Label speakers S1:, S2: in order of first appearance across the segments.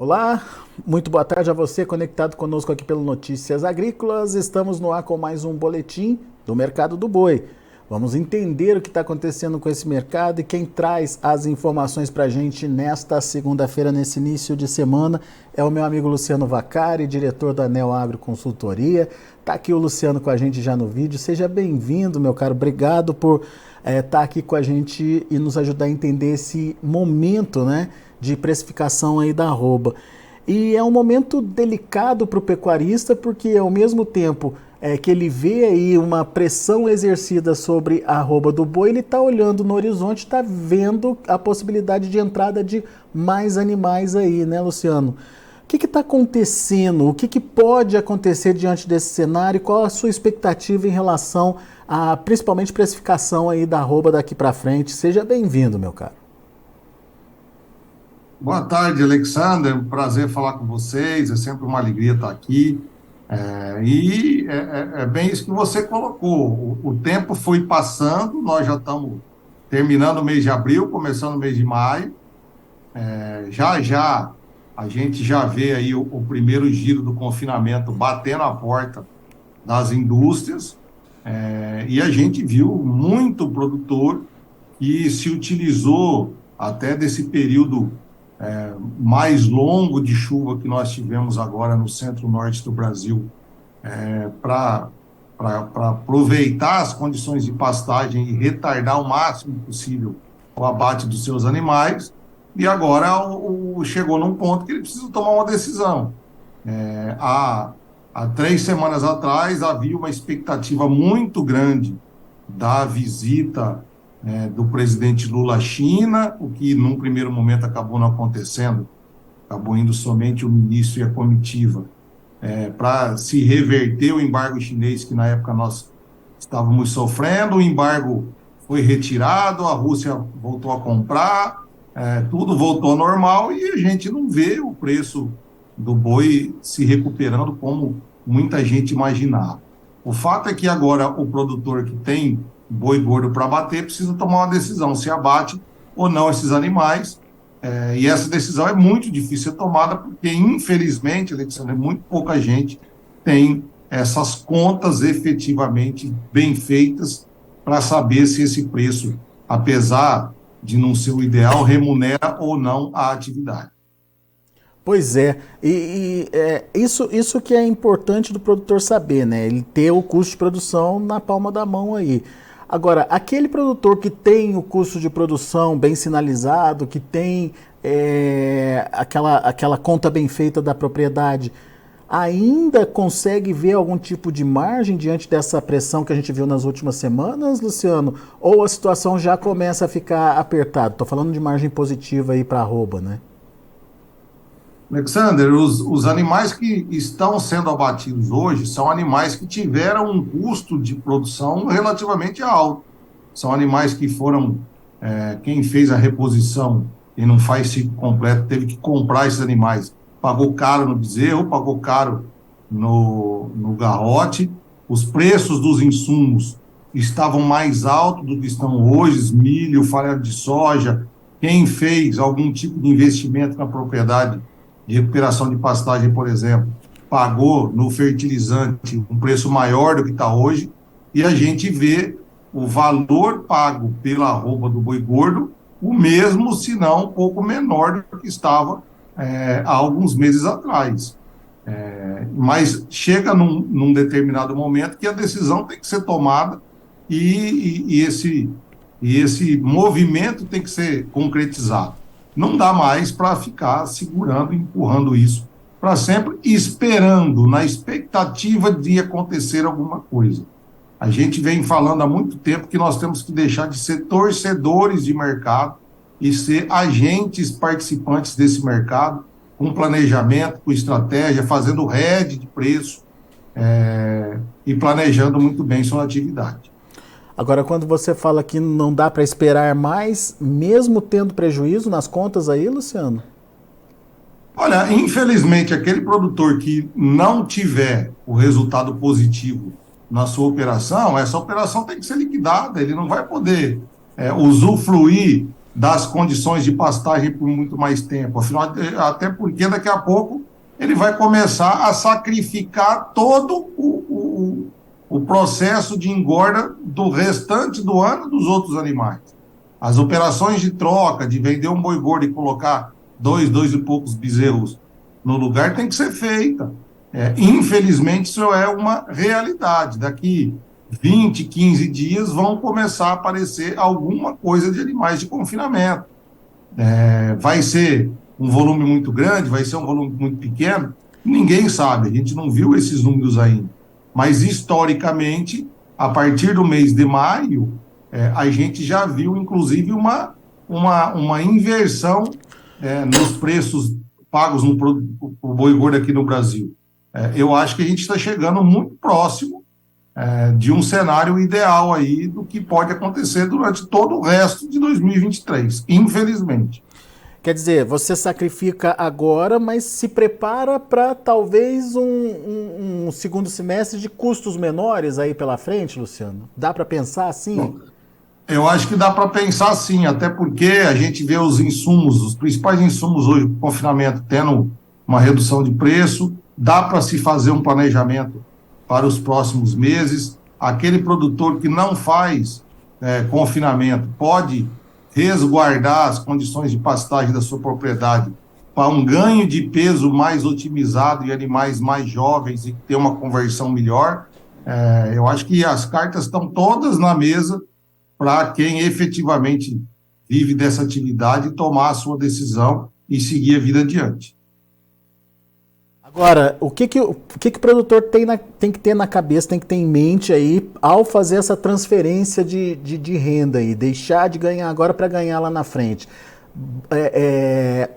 S1: Olá, muito boa tarde a você conectado conosco aqui pelo Notícias Agrícolas. Estamos no ar com mais um boletim do mercado do boi. Vamos entender o que está acontecendo com esse mercado e quem traz as informações para a gente nesta segunda-feira, nesse início de semana, é o meu amigo Luciano Vacari, diretor da Neo Agro Consultoria. Está aqui o Luciano com a gente já no vídeo. Seja bem-vindo, meu caro. Obrigado por estar aqui com a gente e nos ajudar a entender esse momento, né, de precificação aí da arroba. E é um momento delicado para o pecuarista, porque ao mesmo tempo que ele vê aí uma pressão exercida sobre a arroba do boi, ele está olhando no horizonte, está vendo a possibilidade de entrada de mais animais aí, né, Luciano? O que está acontecendo? O que pode acontecer diante desse cenário? Qual a sua expectativa em relação a, principalmente, precificação aí da arroba daqui para frente? Seja bem-vindo, meu caro.
S2: Boa tarde, Alexander. Um prazer falar com vocês. É sempre uma alegria estar aqui. É bem isso que você colocou. O tempo foi passando, nós já estamos terminando o mês de abril, começando o mês de maio. Já já a gente já vê aí o primeiro giro do confinamento batendo a porta das indústrias. E a gente viu muito produtor que se utilizou até desse período mais longo de chuva que nós tivemos agora no centro-norte do Brasil, para aproveitar as condições de pastagem e retardar o máximo possível o abate dos seus animais, e agora chegou num ponto que ele precisa tomar uma decisão. Há 3 semanas atrás havia uma expectativa muito grande da visita do presidente Lula à China, o que num primeiro momento acabou não acontecendo, acabou indo somente o ministro e a comitiva, para se reverter o embargo chinês que na época nós estávamos sofrendo. O embargo foi retirado, a Rússia voltou a comprar, tudo voltou ao normal e a gente não vê o preço do boi se recuperando como muita gente imaginava. O fato é que agora o produtor que tem boi gordo para abater precisa tomar uma decisão, se abate ou não esses animais, e essa decisão é muito difícil de ser tomada, porque infelizmente, Alexandre, muito pouca gente tem essas contas efetivamente bem feitas para saber se esse preço, apesar de não ser o ideal, remunera ou não a atividade.
S1: Pois é, isso que é importante do produtor saber, né? Ele ter o custo de produção na palma da mão aí. Agora, aquele produtor que tem o custo de produção bem sinalizado, que tem aquela conta bem feita da propriedade, ainda consegue ver algum tipo de margem diante dessa pressão que a gente viu nas últimas semanas, Luciano? Ou a situação já começa a ficar apertada? Estou falando de margem positiva aí para arroba, né?
S2: Alexander, os animais que estão sendo abatidos hoje são animais que tiveram um custo de produção relativamente alto. São animais que foram, quem fez a reposição e não faz ciclo completo, teve que comprar esses animais. Pagou caro no bezerro, pagou caro no garrote. Os preços dos insumos estavam mais altos do que estão hoje, milho, farelo de soja. Quem fez algum tipo de investimento na propriedade de recuperação de pastagem, por exemplo, pagou no fertilizante um preço maior do que está hoje, e a gente vê o valor pago pela arroba do boi gordo o mesmo, se não um pouco menor do que estava há alguns meses atrás. Mas chega num determinado momento que a decisão tem que ser tomada e esse movimento tem que ser concretizado. Não dá mais para ficar segurando, empurrando isso para sempre, esperando, na expectativa de acontecer alguma coisa. A gente vem falando há muito tempo que nós temos que deixar de ser torcedores de mercado e ser agentes participantes desse mercado, com planejamento, com estratégia, fazendo hedge de preço, e planejando muito bem sua atividade.
S1: Agora, quando você fala que não dá para esperar mais, mesmo tendo prejuízo nas contas aí, Luciano?
S2: Olha, infelizmente, aquele produtor que não tiver o resultado positivo na sua operação, essa operação tem que ser liquidada, ele não vai poder usufruir das condições de pastagem por muito mais tempo. Afinal, até porque daqui a pouco ele vai começar a sacrificar todo o processo de engorda do restante do ano dos outros animais. As operações de troca, de vender um boi gordo e colocar dois e poucos bezerros no lugar, tem que ser feita. Infelizmente, isso é uma realidade. Daqui 20, 15 dias vão começar a aparecer alguma coisa de animais de confinamento. Vai ser um volume muito grande, vai ser um volume muito pequeno, ninguém sabe, a gente não viu esses números ainda. Mas, historicamente, a partir do mês de maio, a gente já viu, inclusive, uma inversão nos preços pagos no boi gordo aqui no Brasil. Eu acho que a gente está chegando muito próximo de um cenário ideal aí do que pode acontecer durante todo o resto de 2023, infelizmente.
S1: Quer dizer, você sacrifica agora, mas se prepara para talvez um segundo semestre de custos menores aí pela frente, Luciano? Dá para pensar assim?
S2: Bom, eu acho que dá para pensar sim, até porque a gente vê os insumos, os principais insumos hoje do confinamento tendo uma redução de preço, dá para se fazer um planejamento para os próximos meses. Aquele produtor que não faz confinamento pode resguardar as condições de pastagem da sua propriedade para um ganho de peso mais otimizado e animais mais jovens e ter uma conversão melhor. Eu acho que as cartas estão todas na mesa para quem efetivamente vive dessa atividade tomar a sua decisão e seguir a vida adiante.
S1: Agora, o que o produtor tem que ter na cabeça, tem que ter em mente aí ao fazer essa transferência de renda aí, deixar de ganhar agora para ganhar lá na frente?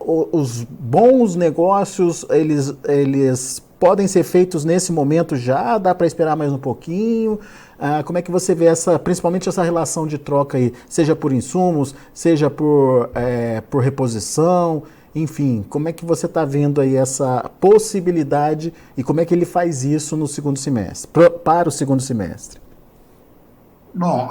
S1: Os bons negócios, eles podem ser feitos nesse momento já? Dá para esperar mais um pouquinho? Como é que você vê principalmente essa relação de troca aí, seja por insumos, seja por reposição? Enfim, como é que você está vendo aí essa possibilidade e como é que ele faz isso no segundo semestre, para o segundo semestre?
S2: Bom,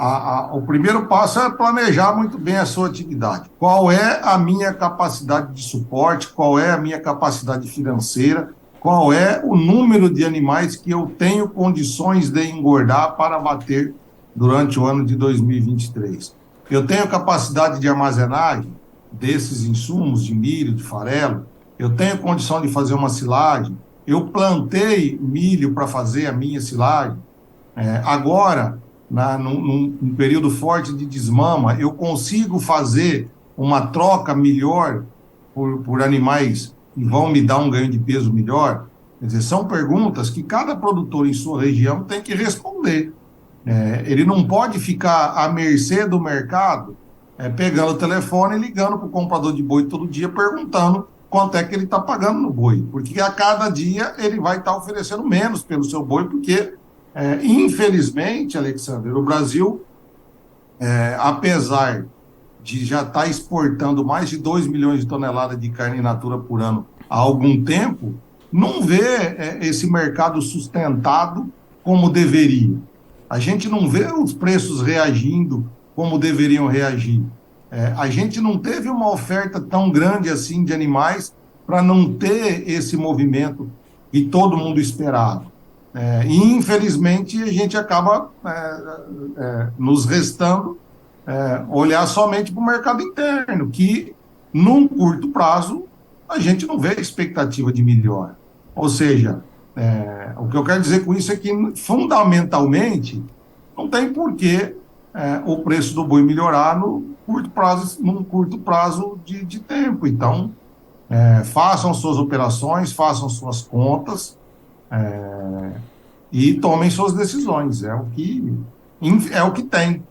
S2: o primeiro passo é planejar muito bem a sua atividade. Qual é a minha capacidade de suporte? Qual é a minha capacidade financeira? Qual é o número de animais que eu tenho condições de engordar para abater durante o ano de 2023? Eu tenho capacidade de armazenagem desses insumos de milho, de farelo? Eu tenho condição de fazer uma silagem? Eu plantei milho para fazer a minha silagem? Agora, num período forte de desmama, eu consigo fazer uma troca melhor por animais que vão me dar um ganho de peso melhor? Quer dizer, são perguntas que cada produtor em sua região tem que responder. Ele não pode ficar à mercê do mercado, pegando o telefone e ligando para o comprador de boi todo dia, perguntando quanto é que ele está pagando no boi. Porque a cada dia ele vai estar oferecendo menos pelo seu boi, porque, infelizmente, Alexandre, o Brasil, apesar de já estar exportando mais de 2 milhões de toneladas de carne in natura por ano há algum tempo, não vê esse mercado sustentado como deveria. A gente não vê os preços reagindo como deveriam reagir. A gente não teve uma oferta tão grande assim de animais para não ter esse movimento que todo mundo esperava. E, infelizmente, a gente acaba nos restando olhar somente para o mercado interno, que, num curto prazo, a gente não vê expectativa de melhora. Ou seja, o que eu quero dizer com isso é que, fundamentalmente, não tem porquê o preço do boi melhorar num curto prazo de tempo. Então, façam suas operações, façam suas contas e tomem suas decisões. É o que tem.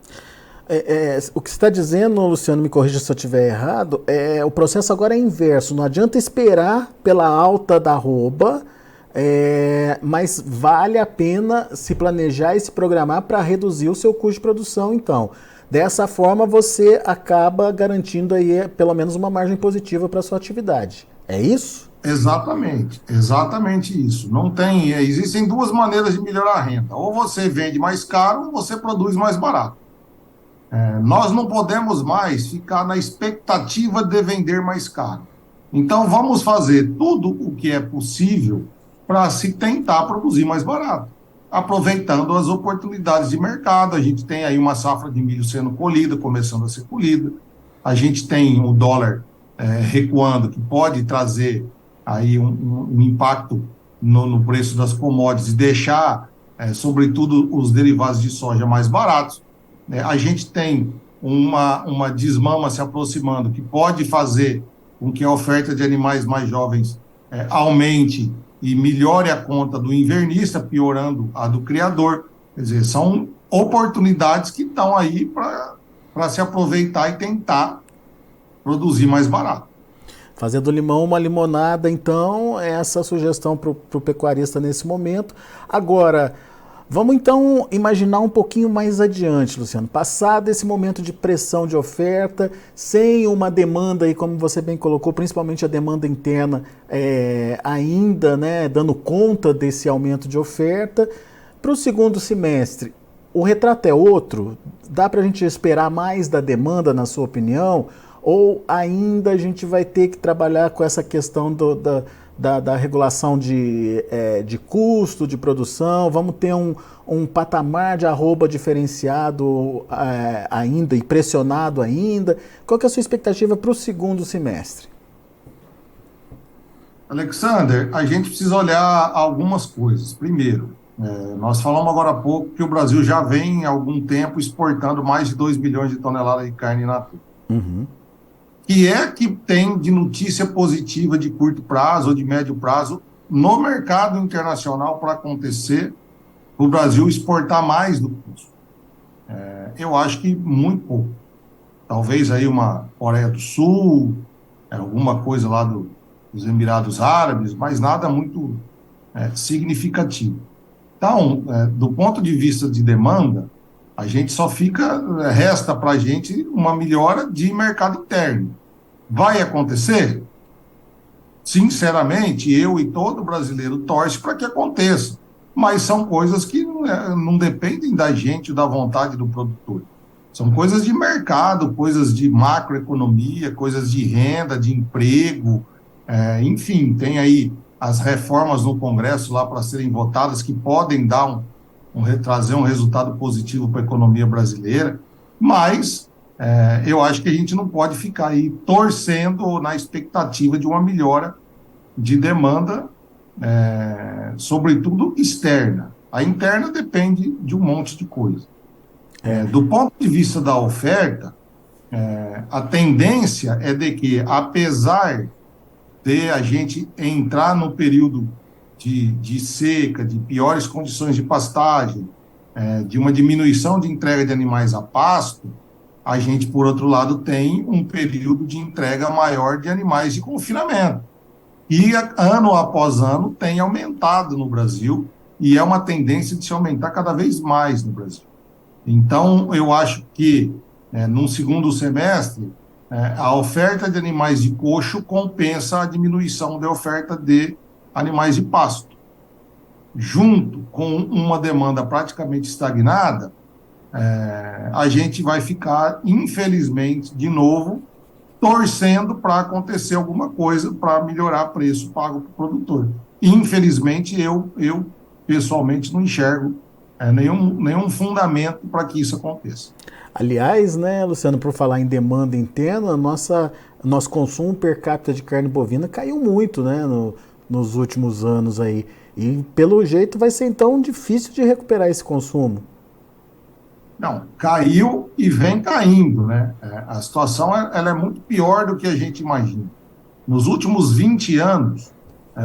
S1: O que você está dizendo, Luciano, me corrija se eu estiver errado, o processo agora é inverso. Não adianta esperar pela alta da arroba, mas vale a pena se planejar e se programar para reduzir o seu custo de produção, então. Dessa forma, você acaba garantindo aí pelo menos uma margem positiva para a sua atividade. É isso?
S2: Exatamente isso. Não tem, existem duas maneiras de melhorar a renda. Ou você vende mais caro, ou você produz mais barato. Nós não podemos mais ficar na expectativa de vender mais caro. Então, vamos fazer tudo o que é possível para se tentar produzir mais barato, aproveitando as oportunidades de mercado. A gente tem aí uma safra de milho sendo colhida, começando a ser colhida. A gente tem o dólar recuando, que pode trazer aí um impacto no preço das commodities e deixar, sobretudo, os derivados de soja mais baratos. A gente tem uma desmama se aproximando, que pode fazer com que a oferta de animais mais jovens aumente e melhore a conta do invernista, piorando a do criador. Quer dizer, são oportunidades que estão aí para se aproveitar e tentar produzir mais barato.
S1: Fazer do limão uma limonada, então, é essa a sugestão para o pecuarista nesse momento. Agora, vamos então imaginar um pouquinho mais adiante, Luciano. Passado esse momento de pressão de oferta, sem uma demanda, aí, como você bem colocou, principalmente a demanda interna ainda, né, dando conta desse aumento de oferta, para o segundo semestre, o retrato é outro? Dá para a gente esperar mais da demanda, na sua opinião? Ou ainda a gente vai ter que trabalhar com essa questão da regulação de custo, de produção? Vamos ter um patamar de arroba diferenciado ainda e pressionado ainda? Qual que é a sua expectativa para o segundo semestre?
S2: Alexander, a gente precisa olhar algumas coisas. Primeiro, nós falamos agora há pouco que o Brasil já vem há algum tempo exportando mais de 2 milhões de toneladas de carne in natura.
S1: Uhum.
S2: Que é que tem de notícia positiva de curto prazo ou de médio prazo no mercado internacional para acontecer o Brasil exportar mais do que isso? Eu acho que muito pouco. Talvez aí uma Coreia do Sul, alguma coisa lá dos Emirados Árabes, mas nada muito significativo. Então, do ponto de vista de demanda, a gente só resta para a gente uma melhora de mercado interno. Vai acontecer? Sinceramente, eu e todo brasileiro torce para que aconteça, mas são coisas que não dependem da gente, da vontade do produtor. São coisas de mercado, coisas de macroeconomia, coisas de renda, de emprego, enfim, tem aí as reformas no Congresso lá para serem votadas que podem dar trazer um resultado positivo para a economia brasileira, mas eu acho que a gente não pode ficar aí torcendo na expectativa de uma melhora de demanda, sobretudo externa. A interna depende de um monte de coisa. Do ponto de vista da oferta, a tendência é de que, apesar de a gente entrar no período de seca, de piores condições de pastagem, de uma diminuição de entrega de animais a pasto, a gente, por outro lado, tem um período de entrega maior de animais de confinamento. E ano após ano tem aumentado no Brasil, e é uma tendência de se aumentar cada vez mais no Brasil. Então, eu acho que, no segundo semestre, a oferta de animais de coxo compensa a diminuição da oferta de animais de pasto. Junto com uma demanda praticamente estagnada, a gente vai ficar, infelizmente, de novo, torcendo para acontecer alguma coisa para melhorar o preço pago para o produtor. Infelizmente, eu pessoalmente não enxergo nenhum fundamento para que isso aconteça.
S1: Aliás, né, Luciano, por falar em demanda interna, nosso consumo per capita de carne bovina caiu muito, né, nos últimos anos aí. E, pelo jeito, vai ser, então, difícil de recuperar esse consumo.
S2: Não, caiu e vem caindo, né? A situação ela é muito pior do que a gente imagina. Nos últimos 20 anos,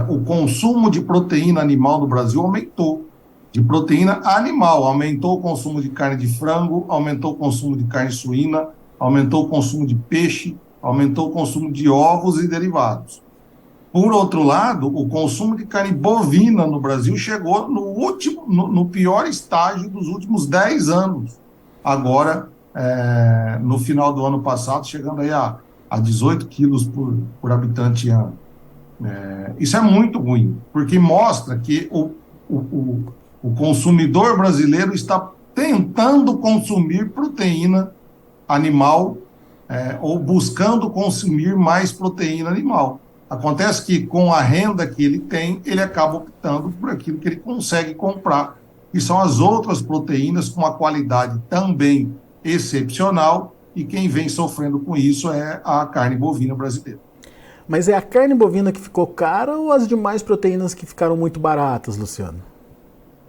S2: o consumo de proteína animal no Brasil aumentou. De proteína animal, aumentou o consumo de carne de frango, aumentou o consumo de carne suína, aumentou o consumo de peixe, aumentou o consumo de ovos e derivados. Por outro lado, o consumo de carne bovina no Brasil chegou no pior estágio dos últimos 10 anos. Agora, no final do ano passado, chegando aí a 18 quilos por habitante ano. Isso é muito ruim, porque mostra que o consumidor brasileiro está tentando consumir proteína animal ou buscando consumir mais proteína animal. Acontece que com a renda que ele tem, ele acaba optando por aquilo que ele consegue comprar, que são as outras proteínas com uma qualidade também excepcional, e quem vem sofrendo com isso é a carne bovina brasileira.
S1: Mas é a carne bovina que ficou cara ou as demais proteínas que ficaram muito baratas, Luciano?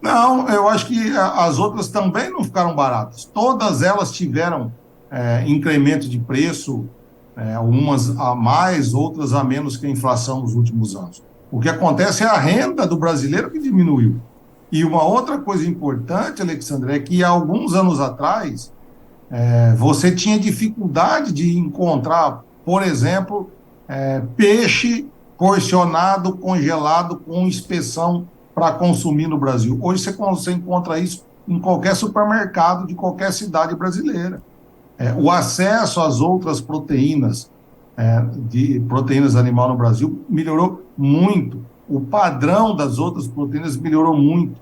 S2: Não, eu acho que as outras também não ficaram baratas. Todas elas tiveram incremento de preço, umas a mais, outras a menos que a inflação nos últimos anos. O que acontece é a renda do brasileiro que diminuiu. E uma outra coisa importante, Alexandre, é que há alguns anos atrás, você tinha dificuldade de encontrar, por exemplo, peixe porcionado, congelado, com inspeção para consumir no Brasil. Hoje você encontra isso em qualquer supermercado de qualquer cidade brasileira. O acesso às outras proteínas, de proteínas animal no Brasil, melhorou muito. O padrão das outras proteínas melhorou muito.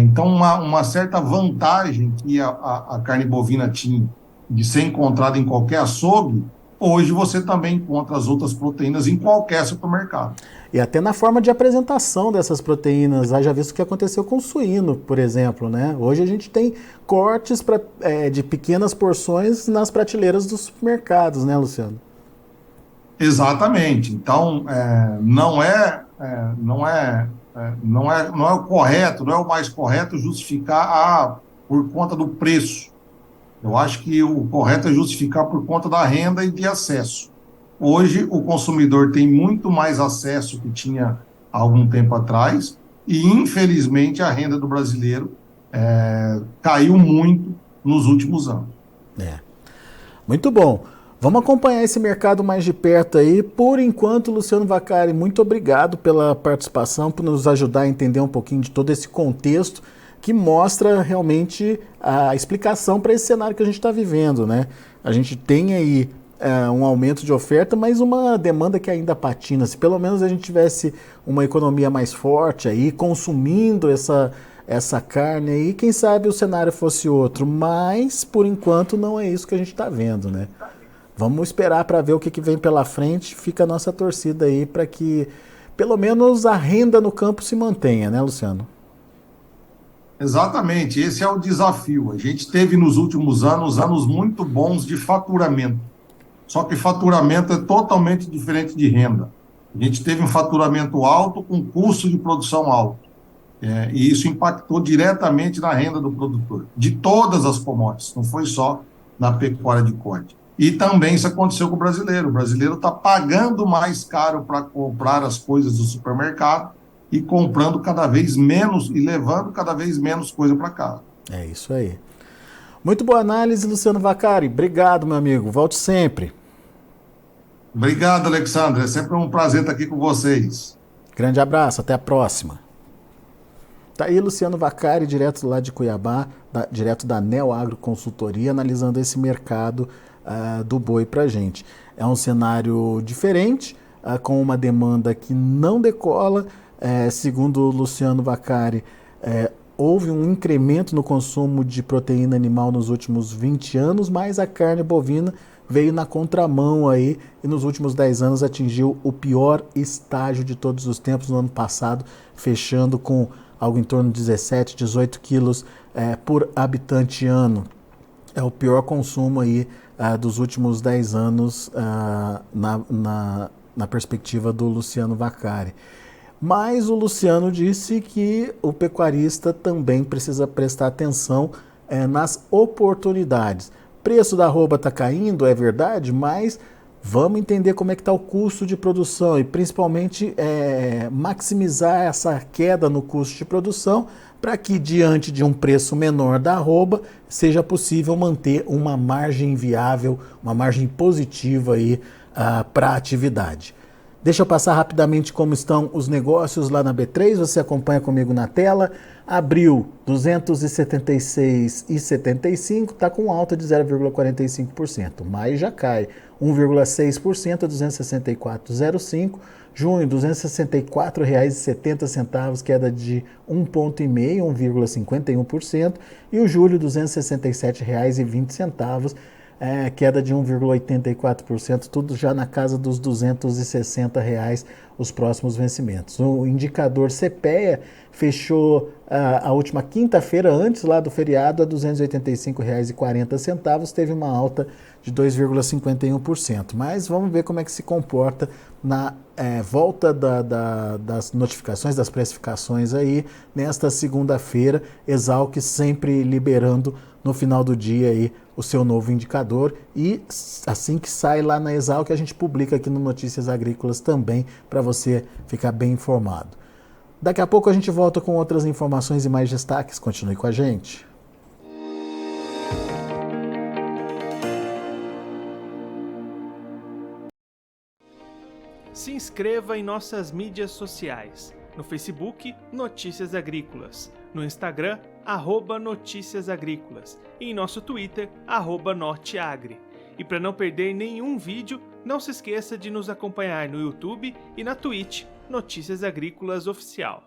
S2: Então, uma certa vantagem que a carne bovina tinha de ser encontrada em qualquer açougue, hoje você também encontra as outras proteínas em qualquer supermercado.
S1: E até na forma de apresentação dessas proteínas, já visto o que aconteceu com o suíno, por exemplo, né? Hoje a gente tem cortes de pequenas porções nas prateleiras dos supermercados, né, Luciano?
S2: Exatamente. Então, não é o correto, não é o mais correto justificar por conta do preço. Eu acho que o correto é justificar por conta da renda e de acesso. Hoje, o consumidor tem muito mais acesso que tinha há algum tempo atrás e, infelizmente, a renda do brasileiro caiu muito nos últimos anos.
S1: Muito bom. Vamos acompanhar esse mercado mais de perto aí. Por enquanto, Luciano Vaccari, muito obrigado pela participação, por nos ajudar a entender um pouquinho de todo esse contexto que mostra realmente a explicação para esse cenário que a gente está vivendo, né? A gente tem aí um aumento de oferta, mas uma demanda que ainda patina. Se pelo menos a gente tivesse uma economia mais forte aí, consumindo essa carne aí, quem sabe o cenário fosse outro. Mas, por enquanto, não é isso que a gente está vendo, né? Vamos esperar para ver o que vem pela frente. Fica a nossa torcida aí para que, pelo menos, a renda no campo se mantenha, né, Luciano?
S2: Exatamente, esse é o desafio. A gente teve nos últimos anos muito bons de faturamento. Só que faturamento é totalmente diferente de renda. A gente teve um faturamento alto com custo de produção alto. E isso impactou diretamente na renda do produtor, de todas as commodities, não foi só na pecuária de corte. E também isso aconteceu com o brasileiro. O brasileiro está pagando mais caro para comprar as coisas do supermercado e comprando cada vez menos e levando cada vez menos coisa para casa.
S1: É isso aí. Muito boa análise, Luciano Vaccari. Obrigado, meu amigo. Volte sempre.
S2: Obrigado, Alexandre. É sempre um prazer estar aqui com vocês.
S1: Grande abraço. Até a próxima. Tá aí Luciano Vaccari, direto lá de Cuiabá, direto da Neo Agro Consultoria, analisando esse mercado do boi para a gente. É um cenário diferente, com uma demanda que não decola. Segundo o Luciano Vaccari, houve um incremento no consumo de proteína animal nos últimos 20 anos, mas a carne bovina veio na contramão aí e nos últimos 10 anos atingiu o pior estágio de todos os tempos no ano passado, fechando com algo em torno de 17, 18 quilos por habitante ano. É o pior consumo aí dos últimos 10 anos na perspectiva do Luciano Vaccari. Mas o Luciano disse que o pecuarista também precisa prestar atenção nas oportunidades. Preço da arroba está caindo, é verdade, mas vamos entender como é que está o custo de produção e principalmente maximizar essa queda no custo de produção para que diante de um preço menor da arroba seja possível manter uma margem viável, uma margem positiva aí para a atividade. Deixa eu passar rapidamente como estão os negócios lá na B3, você acompanha comigo na tela. Abril, 276,75, está com alta de 0,45%. Maio já cai 1,6% a 264,05. Junho, R$ 264,70, queda de 1,5%, 1,51%. E o julho, R$ 267,20, queda de 1,84%, tudo já na casa dos R$ 260 os próximos vencimentos. O indicador CPEA fechou a última quinta-feira, antes lá do feriado, a R$ 285,40, teve uma alta de 2,51%. Mas vamos ver como é que se comporta na volta das notificações, das precificações aí, nesta segunda-feira. Exalc sempre liberando no final do dia aí o seu novo indicador, e assim que sai lá na Exalc a gente publica aqui no Notícias Agrícolas também, para você ficar bem informado. Daqui a pouco a gente volta com outras informações e mais destaques. Continue com a gente.
S3: Se inscreva em nossas mídias sociais. No Facebook, Notícias Agrícolas. No Instagram, @Notícias Agrícolas. E em nosso Twitter, @Norteagri. E para não perder nenhum vídeo, não se esqueça de nos acompanhar no YouTube e na Twitch, Notícias Agrícolas Oficial.